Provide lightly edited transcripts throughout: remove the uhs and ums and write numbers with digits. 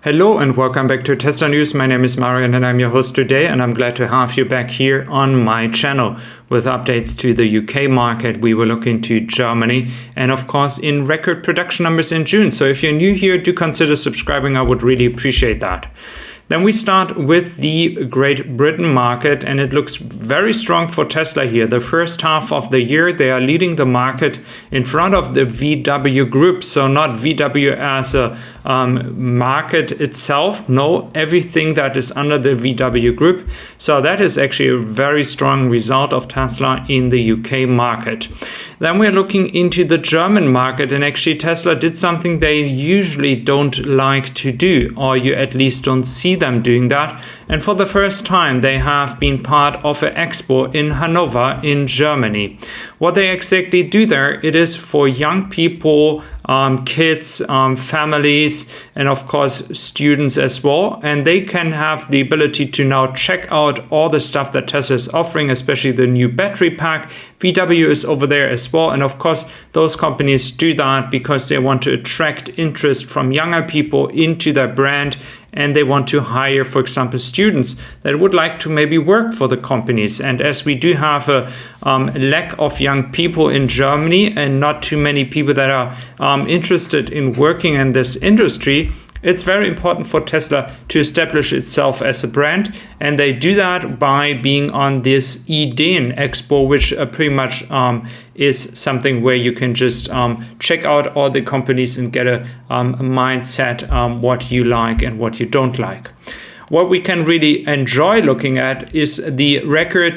Hello and welcome back to Tesla News. My name is Marian and I'm your host today, and I'm glad to have you back here on my channel with updates to the UK market. We will look into Germany and of course in record production numbers in June. So if you're new here, do consider subscribing. I would really appreciate that. Then we start with the Great Britain market, and it looks very strong for Tesla here. The first half of the year, they are leading the market in front of the VW group. So not VW as a market itself, no, everything that is under the VW group. So that is actually a very strong result of Tesla in the UK market. Then we're looking into the German market, and actually Tesla did something they usually don't like to do, or you at least don't see them doing that. And for the first time, they have been part of an Expo in Hanover in Germany. What they exactly do there, it is for young people, kids, families, and of course students as well. And they can have the ability to now check out all the stuff that Tesla is offering, especially the new battery pack. VW is over there as well. And of course, those companies do that because they want to attract interest from younger people into their brand. And they want to hire, for example, students that would like to maybe work for the companies. And as we do have a lack of young people in Germany and not too many people that are interested in working in this industry, it's very important for Tesla to establish itself as a brand. And they do that by being on this Ideen Expo, which pretty much is something where you can just check out all the companies and get a mindset what you like and what you don't like. What we can really enjoy looking at is the record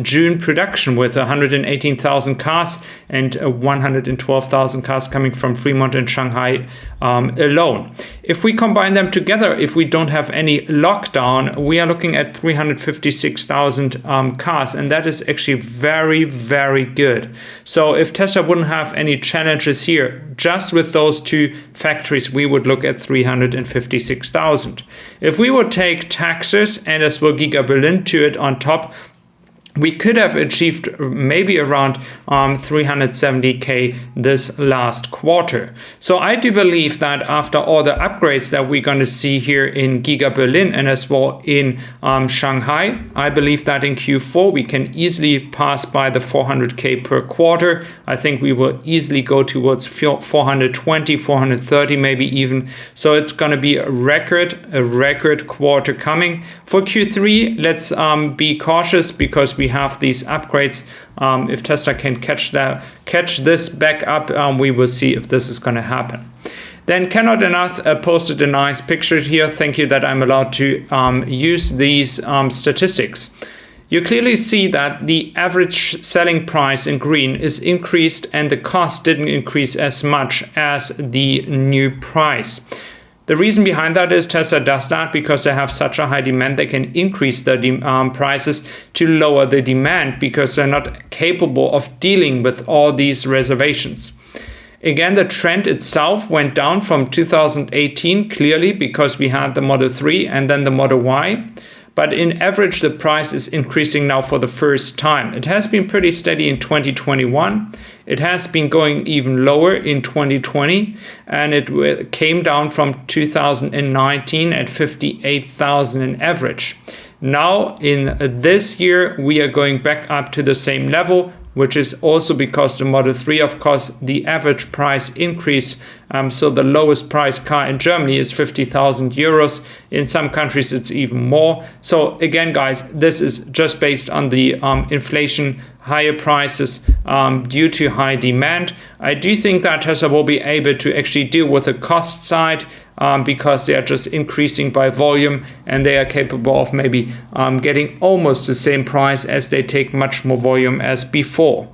June production with 118,000 cars and 112,000 cars coming from Fremont and Shanghai alone. If we combine them together, if we don't have any lockdown, we are looking at 356,000 cars, and that is actually very, very good. So if Tesla wouldn't have any challenges here, just with those two factories, we would look at 356,000. If we would take taxes and as well Giga Berlin to it on top, we could have achieved maybe around 370K this last quarter. So I do believe that after all the upgrades that we're going to see here in Giga Berlin and as well in Shanghai, I believe that in Q4 we can easily pass by the 400K per quarter. I think we will easily go towards 420, 430 maybe even. So it's going to be a record quarter coming. For Q3, let's be cautious because we have these upgrades. If Tesla can catch this back up, we will see if this is going to happen. Then Cannot Enough posted a nice picture here. Thank you that I'm allowed to use these statistics. You clearly see that the average selling price in green is increased and the cost didn't increase as much as the new price. The reason behind that is Tesla does that because they have such a high demand. They can increase the prices to lower the demand because they're not capable of dealing with all these reservations. Again, the trend itself went down from 2018 clearly because we had the Model 3 and then the Model Y. But in average, the price is increasing now for the first time. It has been pretty steady in 2021. It has been going even lower in 2020, and it came down from 2019 at 58,000 in average. Now in this year, we are going back up to the same level, which is also because the Model 3, of course, the average price increase. So the lowest price car in Germany is 50,000 euros. In some countries, it's even more. So again, guys, this is just based on the inflation, higher prices due to high demand. I do think that Tesla will be able to actually deal with the cost side because they are just increasing by volume and they are capable of maybe getting almost the same price as they take much more volume as before.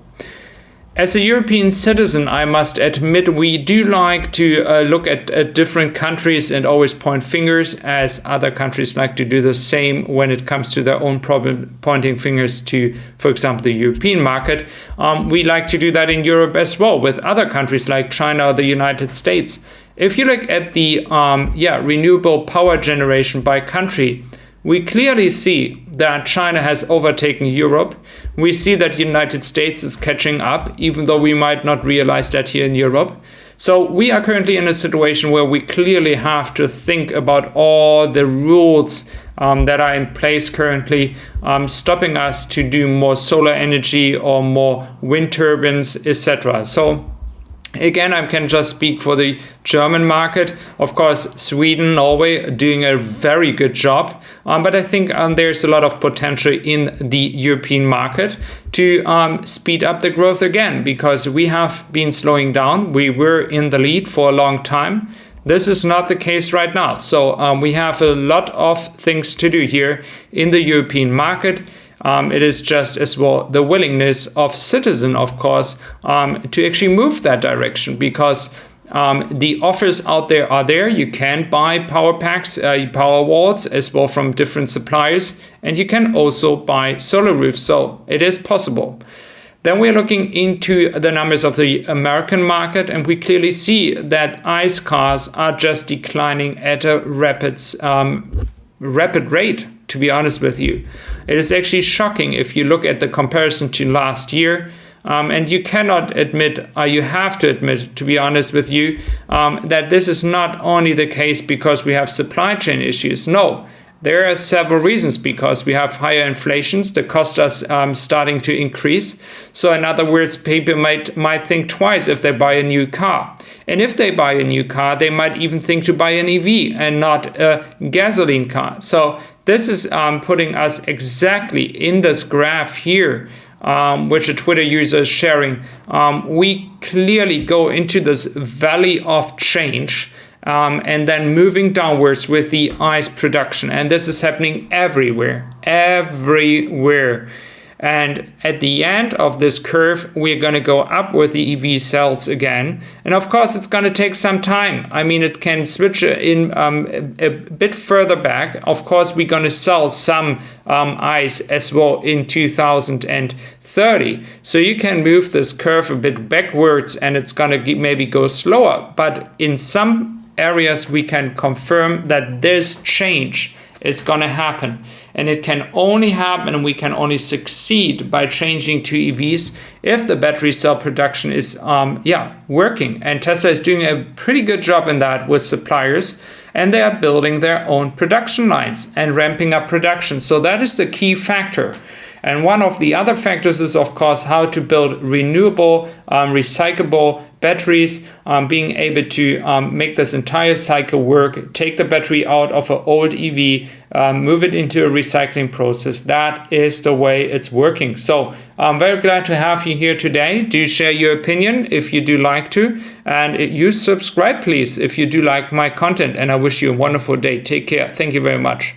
As a European citizen, I must admit we do like to look at different countries and always point fingers, as other countries like to do the same when it comes to their own problem, pointing fingers to, for example, the European market. We like to do that in Europe as well with other countries like China or the United States. If you look at the renewable power generation by country, we clearly see that China has overtaken Europe. We see that the United States is catching up, even though we might not realize that here in Europe. So we are currently in a situation where we clearly have to think about all the rules that are in place currently, stopping us to do more solar energy or more wind turbines, etc. So again, I can just speak for the German market. Of course, Sweden, Norway doing a very good job. But I think there's a lot of potential in the European market to speed up the growth again, because we have been slowing down. We were in the lead for a long time. This is not the case right now. So we have a lot of things to do here in the European market. It is just as well the willingness of citizens, of course, to actually move that direction, because the offers out there are there. You can buy power packs, power walls as well from different suppliers, and you can also buy solar roofs. So it is possible. Then we're looking into the numbers of the American market, and we clearly see that ICE cars are just declining at a rapid rate, to be honest with you. It is actually shocking if you look at the comparison to last year. And you cannot admit, you have to admit, to be honest with you, that this is not only the case because we have supply chain issues. No, there are several reasons, because we have higher inflations, the cost is starting to increase. So in other words, people might think twice if they buy a new car. And if they buy a new car, they might even think to buy an EV and not a gasoline car. So this is putting us exactly in this graph here, which a Twitter user is sharing. We clearly go into this valley of change, and then moving downwards with the ICE production. And this is happening everywhere. And at the end of this curve, we're going to go up with the EV cells again. And of course, it's going to take some time. I mean, it can switch in a bit further back. Of course, we're going to sell some ICE as well in 2030. So you can move this curve a bit backwards, and it's going to maybe go slower. But in some areas, we can confirm that this change is going to happen. And it can only happen, and we can only succeed by changing to EVs if the battery cell production is working. And Tesla is doing a pretty good job in that with suppliers, and they are building their own production lines and ramping up production. So that is the key factor. And one of the other factors is, of course, how to build renewable, recyclable batteries, being able to make this entire cycle work, take the battery out of an old EV, move it into a recycling process. That is the way it's working. So I'm very glad to have you here today. Do share your opinion if you do like to, and you subscribe, please, if you do like my content. And I wish you a wonderful day. Take care. Thank you very much.